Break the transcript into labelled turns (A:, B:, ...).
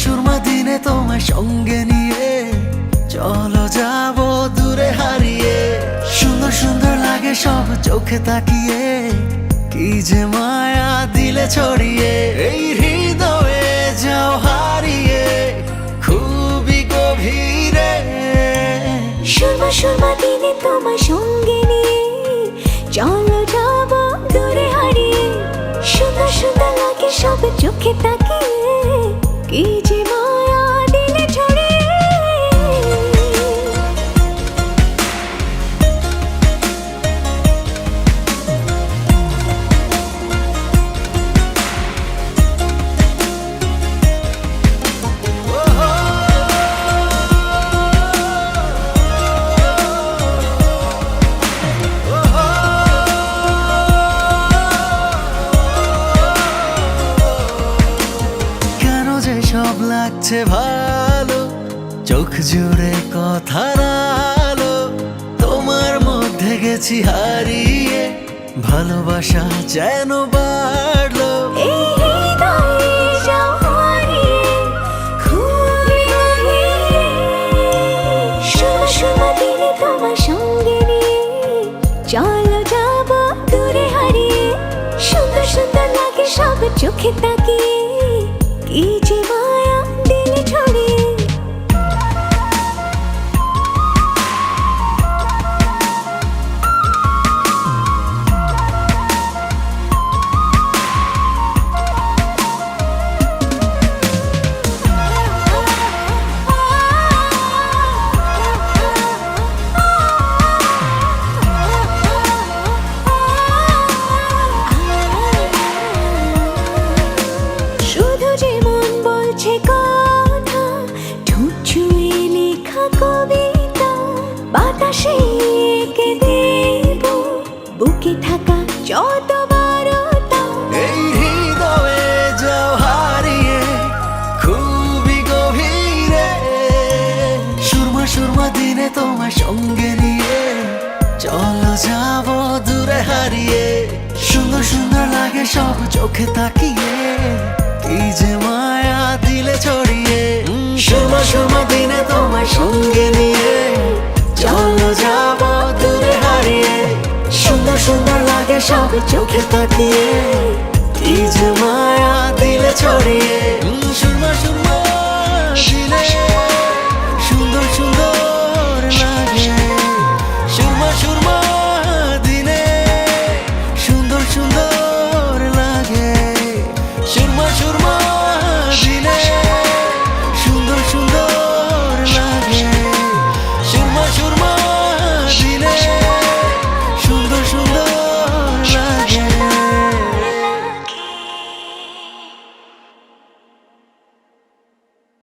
A: সুরমা দিনে তোমায় সঙ্গে নিয়ে চলো যাব দূরে হারিয়ে। সুন্দর সুন্দর লাগে সব চোখে তাকিয়ে, কি যে মায়া দিলে ছড়িয়ে। এই হৃদয়ে যাও হারিয়ে খুবই গভীরে।
B: সুরমা সুরমা দিনে তোমার সঙ্গে নিয়ে চলো যাব দূরে হারিয়ে। সুন্দর সুন্দর লাগে সব চোখে তাকিয়ে, কি যে মায়া দিলে ছড়িয়ে।
A: সব লাগছে ভালো, চোখ জুড়ে কথার আলো। তোমার মধ্যে গেছি হারিয়ে, ভালোবাসা যেন বাড়লো।
B: এই হৃদয়ে যাও হারিয়ে খুবই গভীরে। সুরমা সুরমা দিনে তোমার সঙ্গে নিয়ে চলো যাব দূরে হারিয়ে। সুন্দর সুন্দর লাগে সব চোখে তাকিয়ে, কি যে মায়া দিলে ছড়িয়ে। শুধু যে মন বলছে কথা, ঠোঁট ছুঁয়ে লেখা কবিতা, বাতাসে এঁকে দেব বুকে থাকা যত বারতা।
A: এই হৃদয়ে যাও হারিয়ে খুবই গভীরে। সুরমা সুরমা দিনে তোমার সঙ্গে নিয়ে চলো যাব দূরে হারিয়ে। সুন্দর সুন্দর লাগে সব চোখে তাকিয়ে, কি যে মায়া দিলে ছড়িয়ে। সুরমা সুরমা দিনে তোমার সঙ্গে নিয়ে চলো যাব দূরে হারিয়ে। সুন্দর সুন্দর লাগে সব চোখে তাকিয়ে, কি যে মায়া দিলে ছড়িয়ে। সুরমা সুরমা দিলে